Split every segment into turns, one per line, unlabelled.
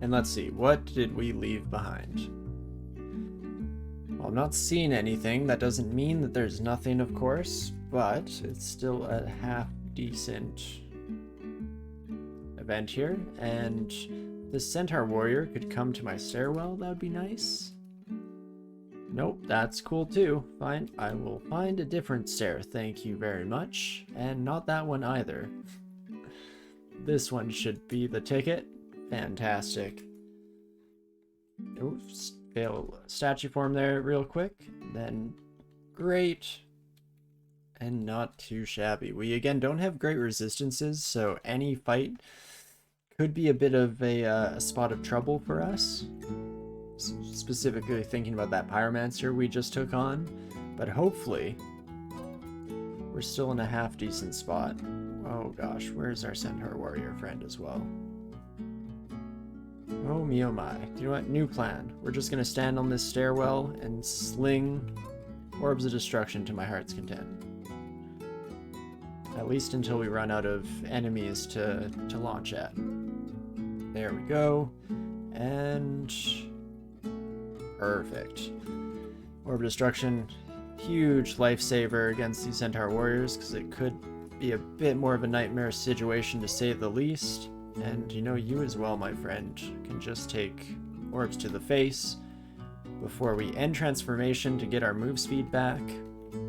And let's see, what did we leave behind? Well, I'm not seeing anything. That doesn't mean that there's nothing, of course, but it's still a half decent event here. And the Centaur Warrior could come to my stairwell. That would be nice. Nope, that's cool too. Fine, I will find a different stair. Thank you very much. And not that one either. This one should be the ticket. Fantastic. Oops, fail statue form there real quick. Then great. And not too shabby. We again don't have great resistances, so any fight could be a bit of a spot of trouble for us. Specifically thinking about that pyromancer we just took on. But hopefully we're still in a half decent spot. Oh gosh, where's our Centaur Warrior friend as well? Oh me oh my. You know what? New plan. We're just gonna stand on this stairwell and sling Orbs of Destruction to my heart's content. At least until we run out of enemies to launch at. There we go. And perfect. Orb of Destruction, huge lifesaver against these Centaur Warriors, because it could be a bit more of a nightmare situation to say the least. And you know, you as well, my friend, can just take orbs to the face before we end transformation to get our move speed back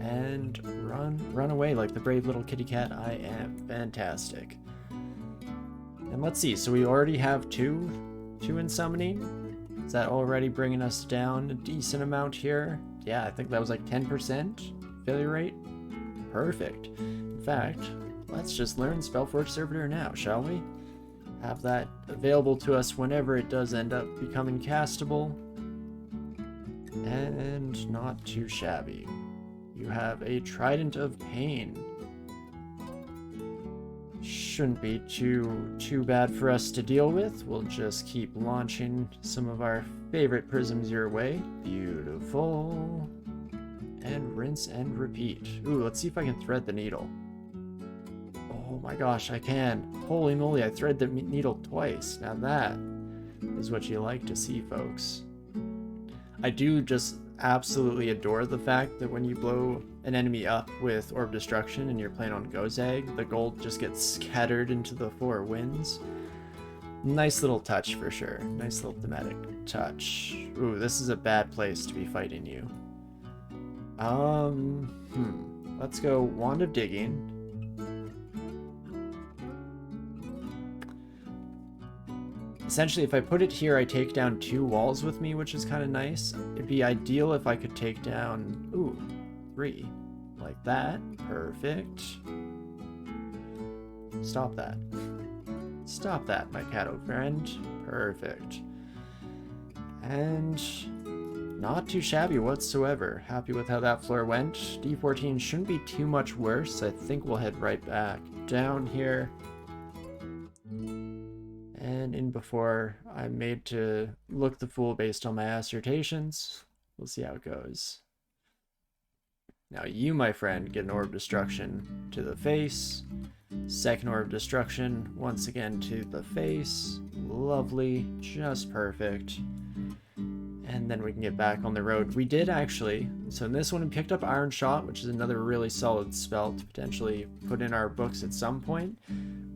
and run away like the brave little kitty cat I am. Fantastic. And let's see, so we already have two in summoning. Is that already bringing us down a decent amount here? Yeah, I think that was like 10% failure rate. Perfect. In fact, let's just learn Spellforge Servitor now, shall we? Have that available to us whenever it does end up becoming castable. And not too shabby. You have a Trident of Pain. Shouldn't be too bad for us to deal with. We'll just keep launching some of our favorite prisms your way. Beautiful. And rinse and repeat. Ooh, let's see if I can thread the needle. Oh my gosh, I can. Holy moly, I thread the needle twice. Now that is what you like to see, folks. I do just absolutely adore the fact that when you blow an enemy up with Orb Destruction and you're playing on Gozag, the gold just gets scattered into the four winds. Nice little touch for sure. Nice little thematic touch. Ooh, this is a bad place to be fighting you. Let's go Wand of Digging. Essentially, if I put it here, I take down 2 walls with me, which is kind of nice. It'd be ideal if I could take down, 3. Like that. Perfect. Stop that. Stop that, my catto friend. Perfect. And not too shabby whatsoever. Happy with how that floor went. D14 shouldn't be too much worse. I think we'll head right back down here. And in before I'm made to look the fool based on my assertions. We'll see how it goes. Now you, my friend, get an Orb Destruction to the face. Second Orb Destruction, once again to the face. Lovely, just perfect. And then we can get back on the road. We did actually, so in this one we picked up Iron Shot, which is another really solid spell to potentially put in our books at some point.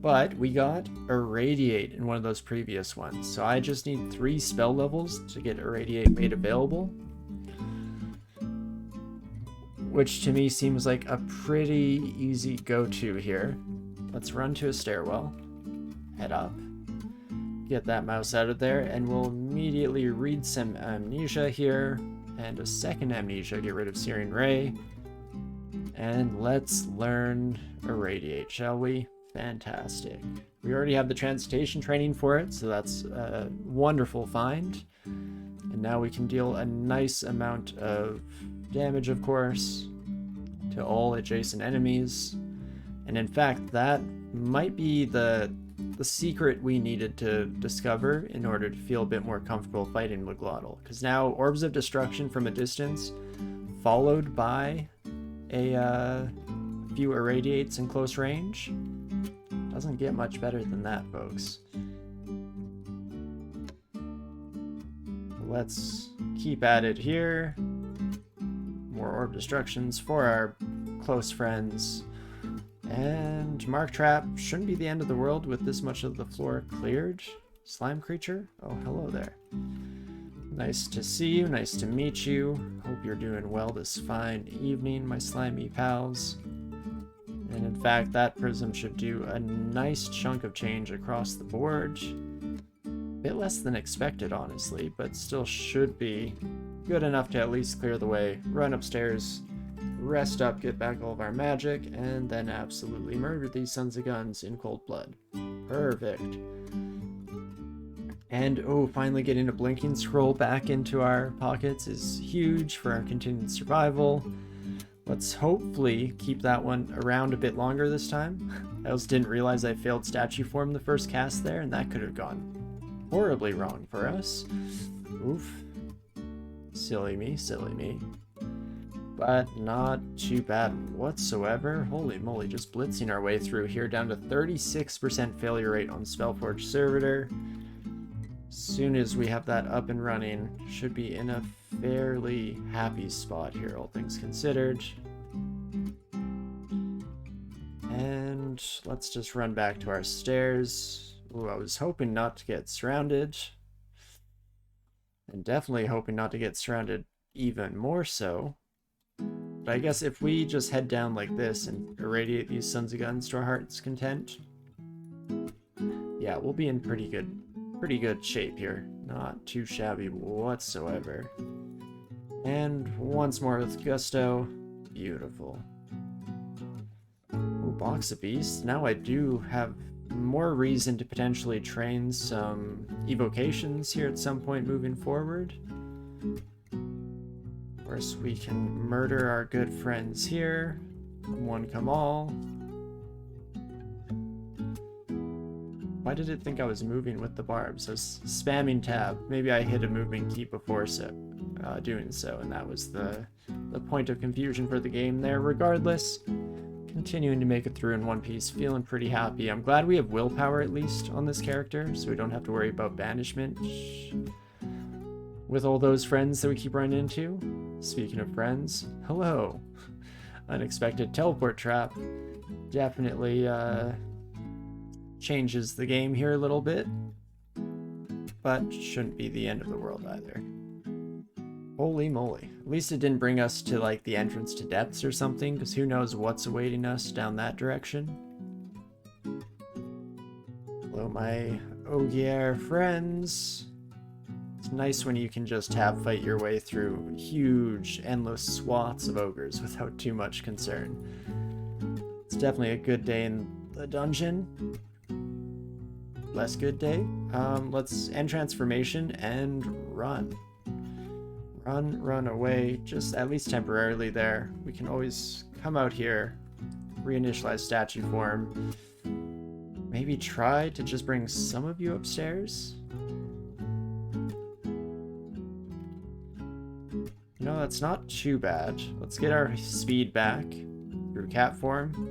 But we got Irradiate in one of those previous ones. So I just need 3 spell levels to get Irradiate made available. Which to me seems like a pretty easy go-to here. Let's run to a stairwell. Head up. Get that mouse out of there, and we'll immediately read some Amnesia here. And a second Amnesia, get rid of Searing Ray. And let's learn Irradiate, shall we? Fantastic. We already have the Transmutation training for it, so that's a wonderful find. And now we can deal a nice amount of damage, of course, to all adjacent enemies. And in fact, that might be the secret we needed to discover in order to feel a bit more comfortable fighting Muglotl. Because now Orbs of Destruction from a distance, followed by a few Irradiates in close range. Doesn't get much better than that, folks. let's keep at it here. More orb destructions for our close friends. And Mark Trap shouldn't be the end of the world with this much of the floor cleared. Slime creature? Oh, hello there. Nice to see you, nice to meet you. Hope you're doing well this fine evening, my slimy pals. And in fact, that prism should do a nice chunk of change across the board. A bit less than expected, honestly, but still should be good enough to at least clear the way, run upstairs, rest up, get back all of our magic, and then absolutely murder these sons of guns in cold blood. Perfect. And oh, finally getting a blinking scroll back into our pockets is huge for our continued survival. Let's hopefully keep that one around a bit longer this time. I also didn't realize I failed statue form the first cast there, and that could have gone horribly wrong for us. Oof. Silly me, silly me. But not too bad whatsoever. Holy moly, just blitzing our way through here, down to 36% failure rate on Spellforge Servitor. As soon as we have that up and running, should be in a fairly happy spot here, all things considered. And let's just run back to our stairs. Ooh, I was hoping not to get surrounded. And definitely hoping not to get surrounded even more so. But I guess if we just head down like this and irradiate these sons of guns to our heart's content, yeah, we'll be in pretty good shape here. Not too shabby whatsoever. And once more with gusto. Beautiful. Ooh, box of beasts. Now I do have more reason to potentially train some evocations here at some point moving forward. Of course, we can murder our good friends here. One come all. Why did it think I was moving with the barbs? I was spamming tab. Maybe I hit a moving key before doing so, and that was the point of confusion for the game there. Regardless, continuing to make it through in one piece, feeling pretty happy. I'm glad we have willpower at least on this character, so we don't have to worry about banishment with all those friends that we keep running into. Speaking of friends, hello. Unexpected teleport trap. Definitely changes the game here a little bit, but shouldn't be the end of the world either. Holy moly. At least it didn't bring us to like the entrance to depths or something, because who knows what's awaiting us down that direction. Hello, my Ogier friends. It's nice when you can just fight your way through huge, endless swaths of ogres without too much concern. It's definitely a good day in the dungeon. Less good day. Let's end transformation and run. Run away, just at least temporarily there. We can always come out here, reinitialize statue form. Maybe try to just bring some of you upstairs. No, that's not too bad. Let's get our speed back through cat form.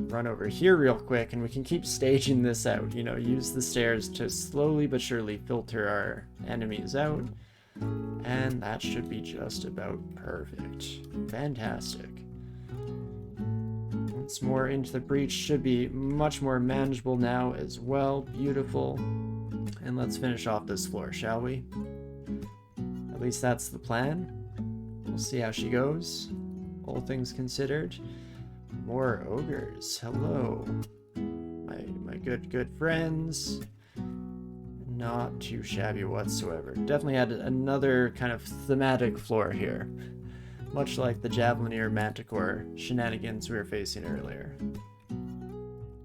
Run over here real quick, and we can keep staging this out. You know, use the stairs to slowly but surely filter our enemies out. And that should be just about perfect. Fantastic. Once more into the breach, should be much more manageable now as well. Beautiful. And let's finish off this floor, shall we? At least that's the plan. We'll see how she goes. All things considered. More ogres. Hello. My good friends. Not too shabby whatsoever. Definitely had another kind of thematic floor here. Much like the Javelineer Manticore shenanigans we were facing earlier.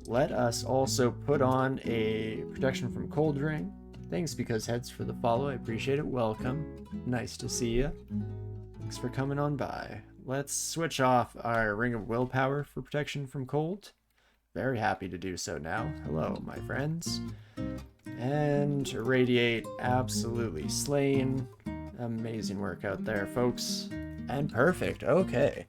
Let us also put on a protection from cold ring. Thanks because heads for the follow. I appreciate it. Welcome. Nice to see you. Thanks for coming on by. Let's switch off our Ring of Willpower for protection from cold. Very happy to do so now. Hello, my friends. And irradiate, absolutely slain. Amazing work out there, folks. And perfect, okay.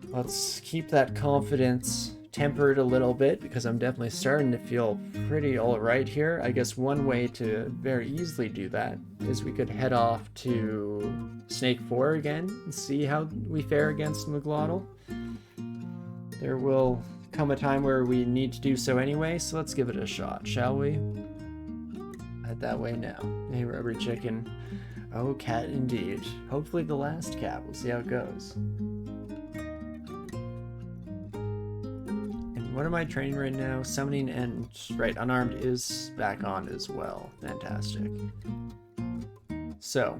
Let's keep that confidence temper it a little bit because I'm definitely starting to feel pretty alright here. I guess one way to very easily do that is we could head off to Snake 4 again and see how we fare against Meglotl. There will come a time where we need to do so anyway, so let's give it a shot, shall we? Head that way now. Hey, rubber chicken. Oh, cat indeed. Hopefully the last cat. We'll see how it goes. What am I training right now? Summoning and... Right, unarmed is back on as well. Fantastic. So,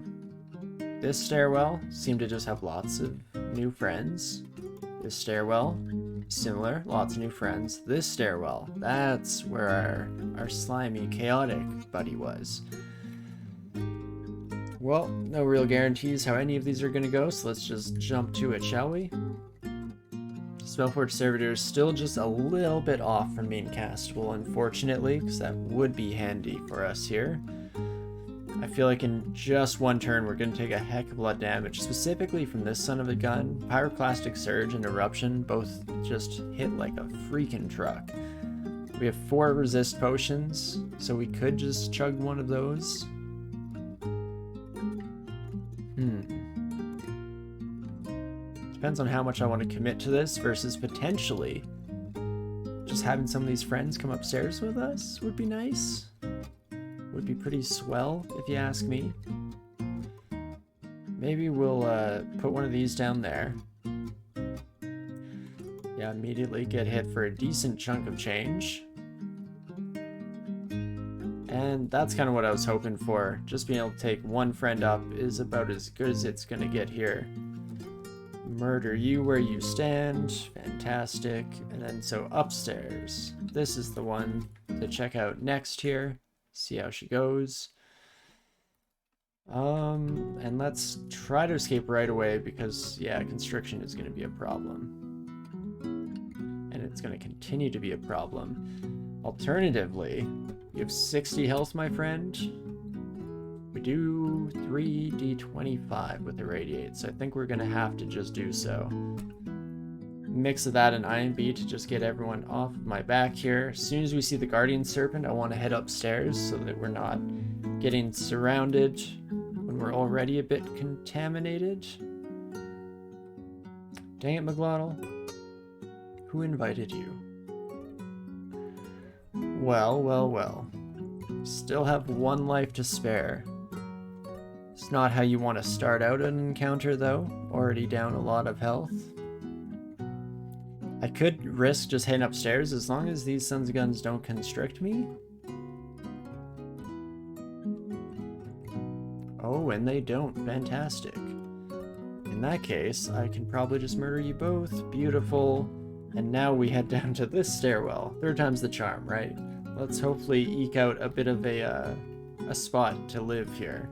this stairwell seemed to just have lots of new friends. This stairwell, similar, lots of new friends. This stairwell, that's where our slimy, chaotic buddy was. Well, no real guarantees how any of these are going to go, so let's just jump to it, shall we? Spellforge Servitor is still just a little bit off from being castable, unfortunately, because that would be handy for us here. I feel like in just one turn we're going to take a heck of a lot of damage, specifically from this son of a gun. Pyroclastic Surge and Eruption both just hit like a freaking truck. We have 4 resist potions, so we could just chug one of those. Depends on how much I want to commit to this versus potentially just having some of these friends come upstairs with us would be nice. Would be pretty swell, if you ask me. Maybe we'll put one of these down there. Yeah, immediately get hit for a decent chunk of change. And that's kind of what I was hoping for. Just being able to take one friend up is about as good as it's going to get here. Murder you where you stand. Fantastic. And then so upstairs. This is the one to check out next here. See how she goes. And let's try to escape right away because, yeah, constriction is going to be a problem. And it's going to continue to be a problem. Alternatively, you have 60 health, my friend. We do 3d25 with Irradiate, so I think we're going to have to just do so. Mix of that and IMB to just get everyone off of my back here. As soon as we see the Guardian Serpent, I want to head upstairs so that we're not getting surrounded when we're already a bit contaminated. Dang it, Meglotl. Who invited you? Well, well, well. Still have 1 life to spare. It's not how you want to start out an encounter, though. Already down a lot of health. I could risk just heading upstairs as long as these sons of guns don't constrict me. Oh, and they don't. Fantastic. In that case, I can probably just murder you both. Beautiful. And now we head down to this stairwell. 3rd time's the charm, right? Let's hopefully eke out a bit of a spot to live here.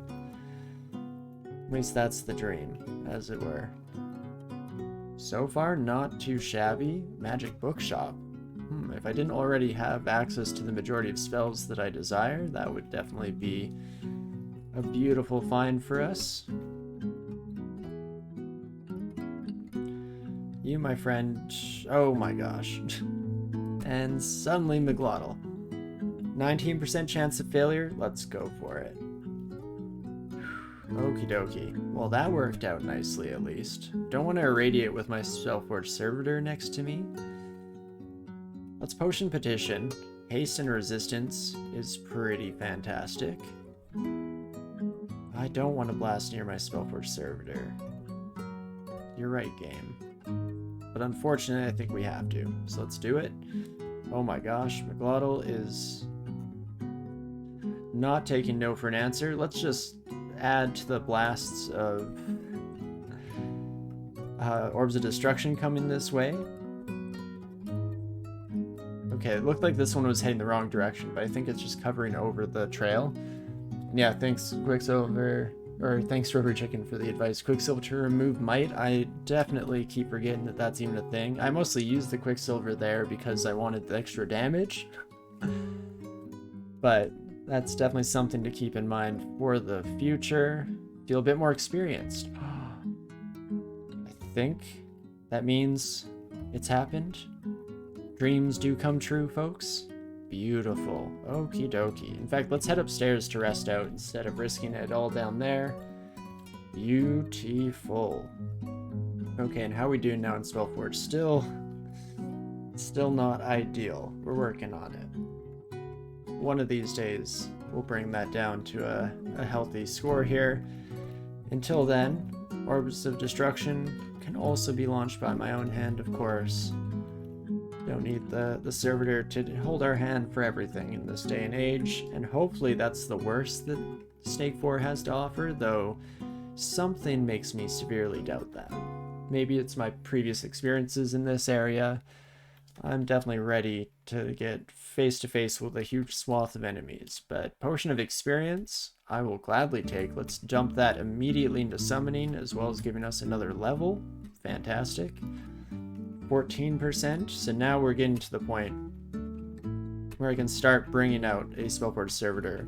At least that's the dream, as it were. So far, not too shabby. Magic bookshop. If I didn't already have access to the majority of spells that I desire, that would definitely be a beautiful find for us. You, my friend... Oh my gosh. And suddenly Meglotl. 19% chance of failure? Let's go for it. Okie dokie. Well, that worked out nicely, at least. Don't want to irradiate with my Spellforge Servitor next to me. Let's Potion Petition. Haste and Resistance is pretty fantastic. I don't want to blast near my Spellforge Servitor. You're right, game. But unfortunately, I think we have to. So let's do it. Oh my gosh, Meglotl is not taking no for an answer. Let's just add to the blasts of Orbs of Destruction coming this way. Okay, it looked like this one was heading the wrong direction, but I think it's just covering over the trail. And yeah, thanks Quicksilver, or thanks Rubber Chicken for the advice. Quicksilver to remove might. I definitely keep forgetting that that's even a thing. I mostly used the Quicksilver there because I wanted the extra damage. But that's definitely something to keep in mind for the future. Feel a bit more experienced. I think that means it's happened. Dreams do come true, folks. Beautiful. Okie dokie. In fact, let's head upstairs to rest out instead of risking it all down there. Beautiful. Okay, and how are we doing now in Spellforge? Still not ideal. We're working on it. One of these days, we'll bring that down to a healthy score here. Until then, Orbs of Destruction can also be launched by my own hand, of course. Don't need the servitor to hold our hand for everything in this day and age, and hopefully that's the worst that Snake 4 has to offer, though something makes me severely doubt that. Maybe it's my previous experiences in this area. I'm definitely ready to get face to face with a huge swath of enemies, but Potion of Experience, I will gladly take. Let's dump that immediately into summoning, as well as giving us another level. Fantastic. 14%, so now we're getting to the point where I can start bringing out a Spellforge Servitor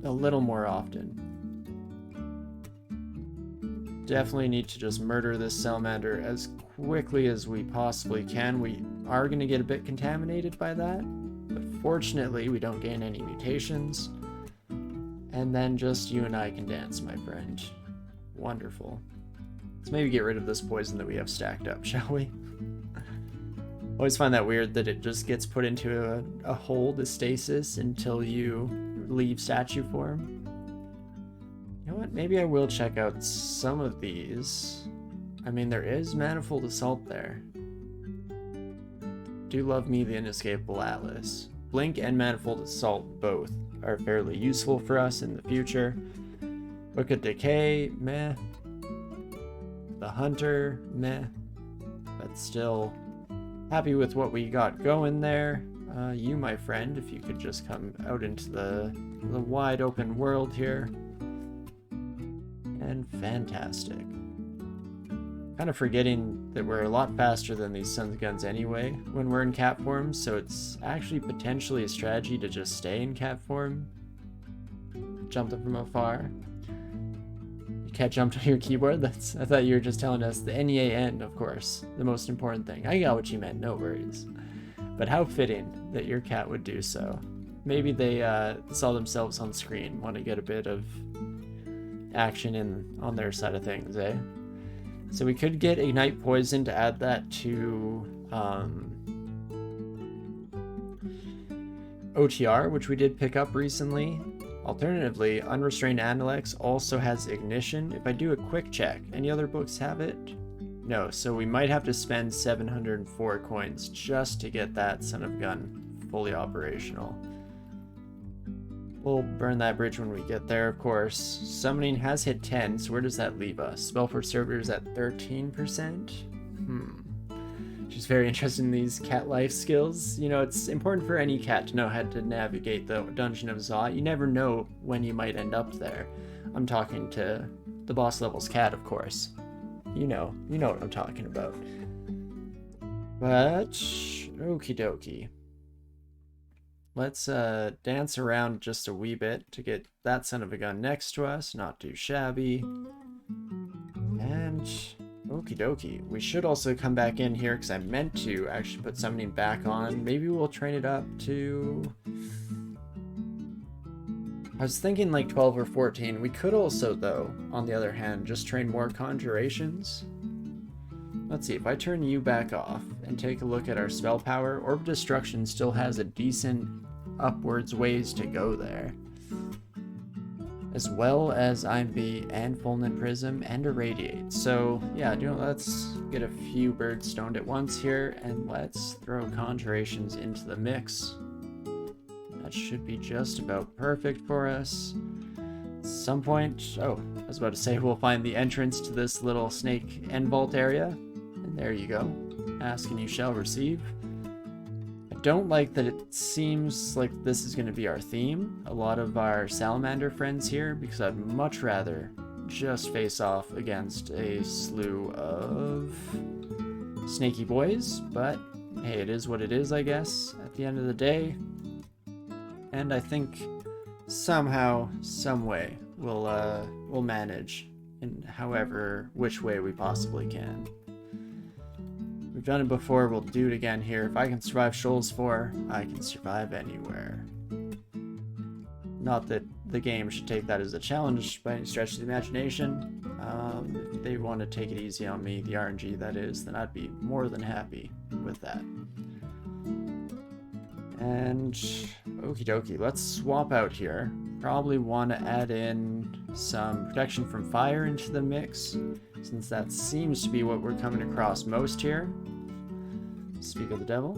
a little more often. Definitely need to just murder this Salamander as quickly as we possibly can. We are going to get a bit contaminated by that, but fortunately we don't gain any mutations. And then just you and I can dance, my friend. Wonderful. Let's maybe get rid of this poison that we have stacked up, shall we? Always find that weird that it just gets put into a hold, a stasis, until you leave statue form. You know what? Maybe I will check out some of these. I mean, there is Manifold Assault there. Do love me the Inescapable Atlas. Blink and Manifold Assault both are fairly useful for us in the future. Book of Decay, meh. The Hunter, meh. But still happy with what we got going there. You, my friend, if you could just come out into the wide open world here. And fantastic. Kind of forgetting that we're a lot faster than these Sun's Guns anyway when we're in cat form, so it's actually potentially a strategy to just stay in cat form. Jump them from afar. You can't jump to your keyboard? I thought you were just telling us the NEAN, of course, the most important thing. I got what you meant, no worries. But how fitting that your cat would do so. Maybe they saw themselves on screen, want to get a bit of action on their side of things, eh? So we could get Ignite Poison to add that to OTR, which we did pick up recently. Alternatively, Unrestrained Analects also has Ignition. If I do a quick check, any other books have it? No, so we might have to spend 704 coins just to get that Son of Gun fully operational. We'll burn that bridge when we get there, of course. Summoning has hit 10, so where does that leave us? Spellforge Servitors at 13%? She's very interested in these cat life skills. You know, it's important for any cat to know how to navigate the Dungeon of Zot. You never know when you might end up there. I'm talking to the boss level's cat, of course. You know what I'm talking about. But, okie dokie. Let's dance around just a wee bit to get that Son of a Gun next to us. Not too shabby. And okie dokie. We should also come back in here because I meant to actually put summoning back on. Maybe we'll train it up to... I was thinking like 12 or 14. We could also, though, on the other hand, just train more conjurations. Let's see, if I turn you back off and take a look at our spell power, Orb of Destruction still has a decent upwards ways to go there. As well as IMB and Fulminant Prism and Irradiate. So yeah, let's get a few birds stoned at once here, and let's throw conjurations into the mix. That should be just about perfect for us. At some point, I was about to say we'll find the entrance to this little snake end vault area. And there you go. Ask and you shall receive. I don't like that it seems like this is going to be our theme. A lot of our salamander friends here, because I'd much rather just face off against a slew of snaky boys. But hey, it is what it is, I guess, at the end of the day. And I think somehow, some way, we'll manage in which way we possibly can. We've done it before, we'll do it again here. If I can survive Shoals 4, I can survive anywhere. Not that the game should take that as a challenge by any stretch of the imagination. If they want to take it easy on me, the RNG that is, then I'd be more than happy with that. And okie dokie, let's swap out here. Probably want to add in some protection from fire into the mix, since that seems to be what we're coming across most here. Speak of the devil.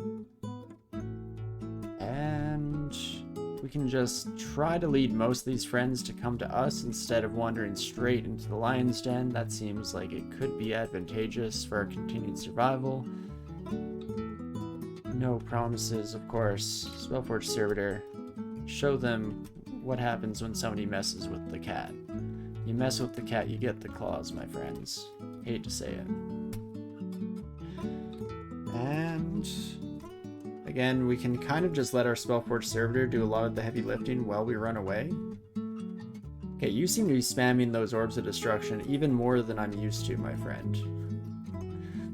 And we can just try to lead most of these friends to come to us instead of wandering straight into the lion's den. That seems like it could be advantageous for our continued survival. No promises, of course. Spellforge Servitor. Show them what happens when somebody messes with the cat. You mess with the cat, you get the claws, my friends. Hate to say it. And again, we can kind of just let our Spellforge Servitor do a lot of the heavy lifting while we run away. Okay, you seem to be spamming those Orbs of Destruction even more than I'm used to, my friend.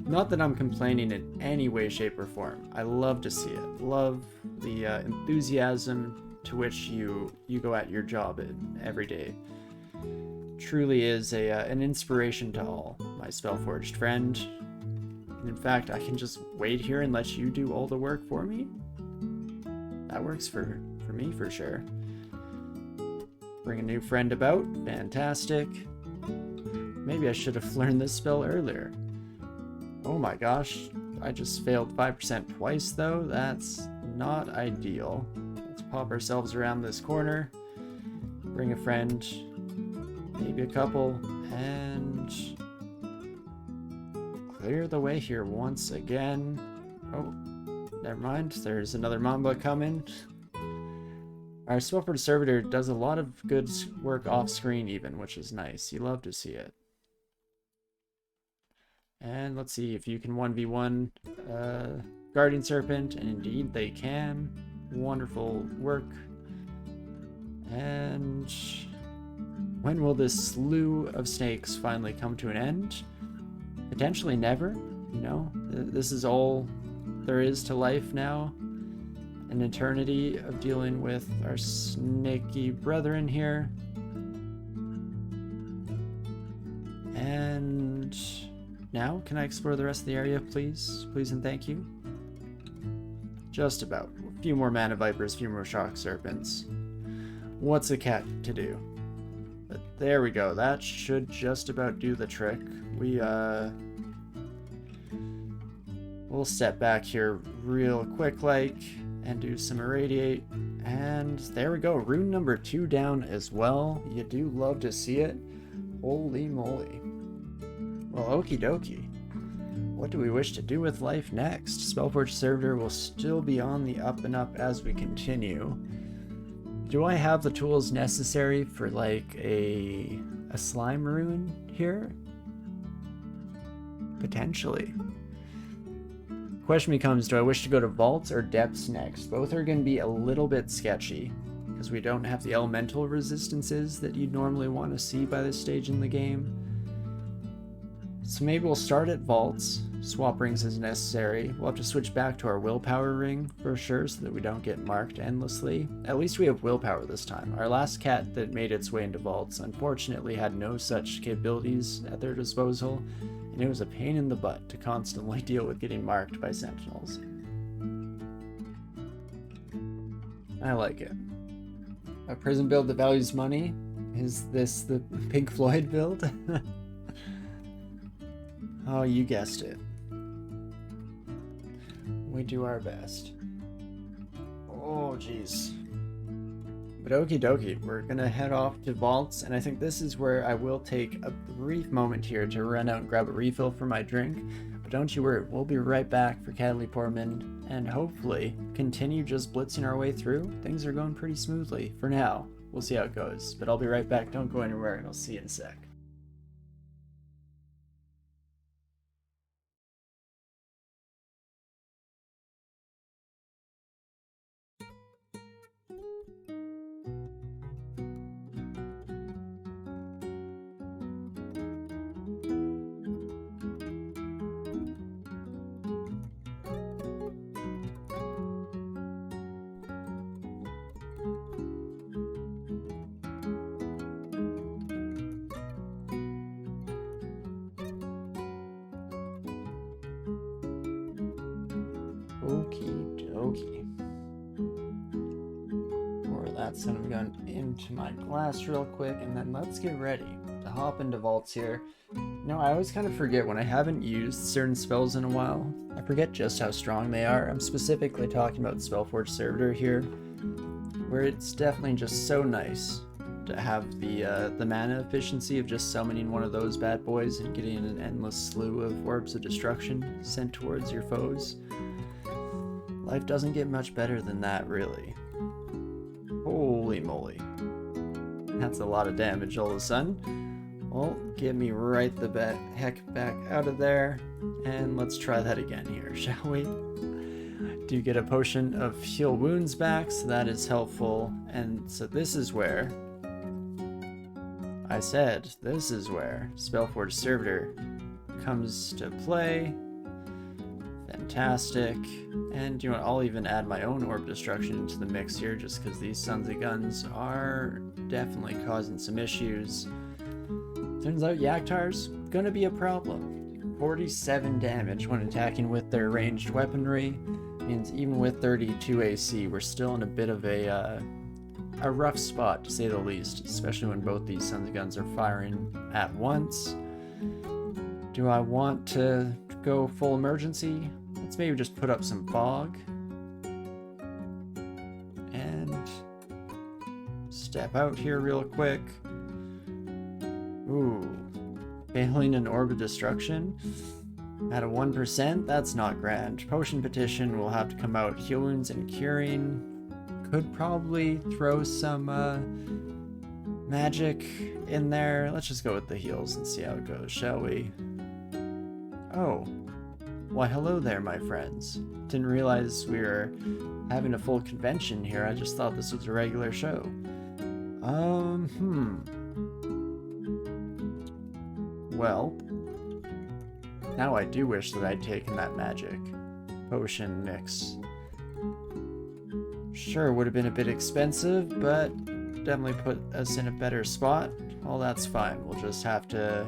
Not that I'm complaining in any way, shape, or form. I love to see it. Love the enthusiasm to which you go at your job every day. Truly is an inspiration to all, my Spellforged friend. And in fact, I can just wait here and let you do all the work for me? That works for me for sure. Bring a new friend about. Fantastic. Maybe I should have learned this spell earlier. Oh my gosh, I just failed 5% twice though. That's not ideal. Let's pop ourselves around this corner. Bring a friend. Maybe a couple. And clear the way here once again. Oh, never mind. There's another Mamba coming. Our Spellforge Servitor does a lot of good work off screen even, which is nice. You love to see it. And let's see if you can 1v1 Guardian Serpent, and indeed they can. Wonderful work. And when will this slew of snakes finally come to an end? Potentially never, you know? This is all there is to life now. An eternity of dealing with our snaky brethren here. And now, can I explore the rest of the area, please? Please and thank you. Just about. A few more Mana Vipers, a few more Shock Serpents. What's a cat to do? But there we go. That should just about do the trick. We'll step back here real quick like and do some Irradiate. And there we go. Rune number 2 down as well. You do love to see it. Holy moly. Well, okie dokie. What do we wish to do with life next? Spellforge Servitor will still be on the up and up as we continue. Do I have the tools necessary for like a slime rune here? Potentially. Question becomes, do I wish to go to vaults or depths next? Both are going to be a little bit sketchy because we don't have the elemental resistances that you'd normally want to see by this stage in the game. So maybe we'll start at vaults, swap rings as necessary. We'll have to switch back to our willpower ring for sure so that we don't get marked endlessly. At least we have willpower this time. Our last cat that made its way into vaults unfortunately had no such capabilities at their disposal, and it was a pain in the butt to constantly deal with getting marked by sentinels. I like it. A prison build that values money? Is this the Pink Floyd build? Oh, you guessed it. We do our best. Oh, jeez. But okie dokie, we're gonna head off to vaults, and I think this is where I will take a brief moment here to run out and grab a refill for my drink. But don't you worry, we'll be right back for Cadley Portman, and hopefully continue just blitzing our way through. Things are going pretty smoothly for now. We'll see how it goes, but I'll be right back. Don't go anywhere, and I'll see you in a sec. Okie. Pour that son of a gun into my glass real quick, and then let's get ready to hop into vaults here. You know, I always kind of forget when I haven't used certain spells in a while. I forget just how strong they are. I'm specifically talking about Spellforge Servitor here, where it's definitely just so nice to have the mana efficiency of just summoning one of those bad boys and getting an endless slew of Orbs of Destruction sent towards your foes. Life doesn't get much better than that, really. Holy moly. That's a lot of damage all of a sudden. Well, get me right the heck back out of there, and let's try that again here, shall we? Do get a potion of heal wounds back, so that is helpful. And so this is where Spellforge Servitor comes to play. Fantastic. And you know what, I'll even add my own Orb Destruction into the mix here, just because these sons of guns are definitely causing some issues. Turns out Yaktar's gonna be a problem. 47 damage when attacking with their ranged weaponry. Means even with 32 AC, we're still in a bit of a rough spot, to say the least, especially when both these sons of guns are firing at once. Do I want to go full emergency? Let's maybe just put up some fog and step out here real quick. Ooh, failing an Orb of Destruction at a 1%, that's not grand. Potion Petition will have to come out. Heal Wounds and Curing could probably throw some magic in there. Let's just go with the heals and see how it goes, shall we? Oh, why hello there, my friends. Didn't realize we were having a full convention here. I just thought this was a regular show. Well, now I do wish that I'd taken that magic potion mix. Sure, would have been a bit expensive, but definitely put us in a better spot. Well, that's fine. We'll just have to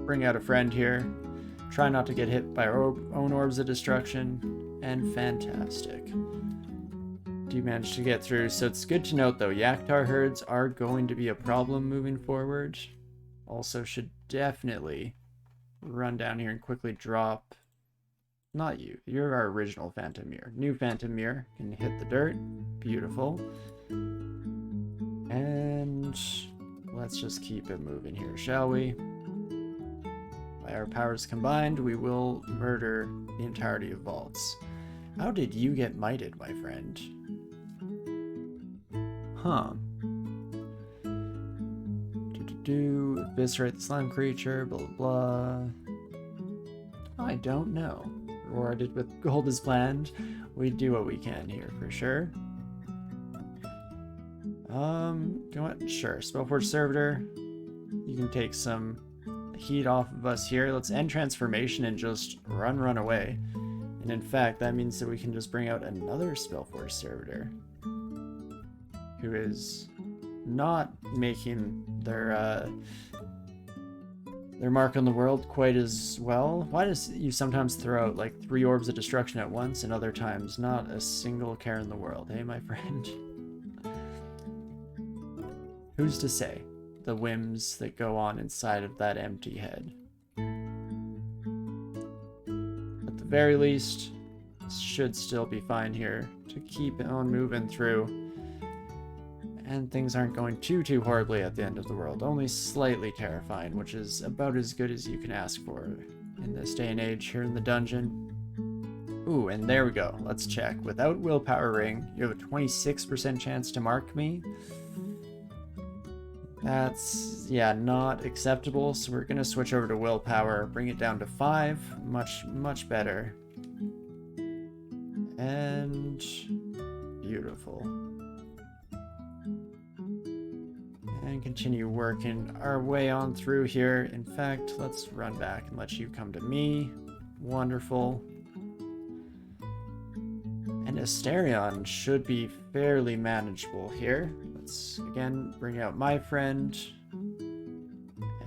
bring out a friend here. Try not to get hit by our own Orbs of Destruction. And fantastic. Do manage to get through. So it's good to note, though, Yaktar herds are going to be a problem moving forward. Also should definitely run down here and quickly drop. Not you. You're our original Phantom Mirror. New Phantom Mirror can hit the dirt. Beautiful. And let's just keep it moving here, shall we? By our powers combined, we will murder the entirety of vaults. How did you get mighted, my friend? Huh. Eviscerate the slime creature, blah blah blah. I don't know. Rewarded with gold as planned. We do what we can here for sure. You know what? Sure. Spellforge Servitor. You can take some heat off of us here. Let's end transformation and just run away. And in fact, that means that we can just bring out another Spellforge Servitor who is not making their mark on the world quite as well. Why does you sometimes throw out like 3 Orbs of Destruction at once and other times not a single care in the world, hey my friend? Who's to say the whims that go on inside of that empty head? At the very least, should still be fine here to keep on moving through. And things aren't going too horribly at the end of the world. Only slightly terrifying, which is about as good as you can ask for in this day and age here in the dungeon. Ooh, and there we go. Let's check. Without Willpower Ring, you have a 26% chance to mark me. That's, yeah, not acceptable. So we're going to switch over to Willpower, bring it down to 5. Much better. And beautiful. And continue working our way on through here. In fact, let's run back and let you come to me. Wonderful. And Asterion should be fairly manageable here. Let's again bring out my friend.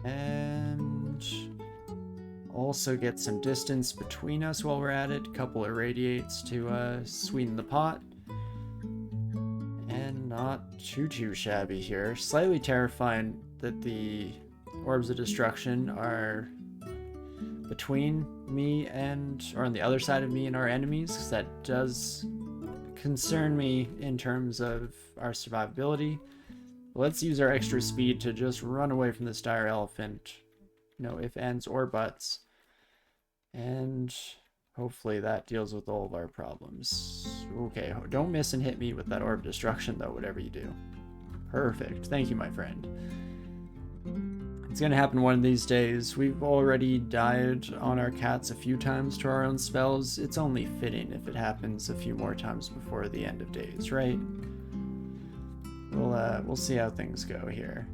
And also get some distance between us while we're at it. A couple irradiates to sweeten the pot. And not too shabby here. Slightly terrifying that the Orbs of Destruction are between me and, or on the other side of me and our enemies, because that does concern me in terms of our survivability. Let's use our extra speed to just run away from this dire elephant. No ifs, ands, or buts. And hopefully that deals with all of our problems. Okay, don't miss and hit me with that Orb of Destruction though, whatever you do. Perfect. Thank you, my friend. It's gonna happen one of these days. We've already died on our cats a few times to our own spells. It's only fitting if it happens a few more times before the end of days, right? We'll see how things go here.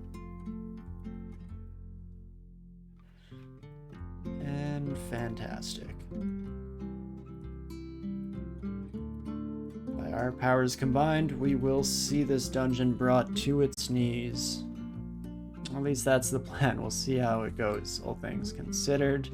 And fantastic. By our powers combined, we will see this dungeon brought to its knees. At least that's the plan. We'll see how it goes, all things considered.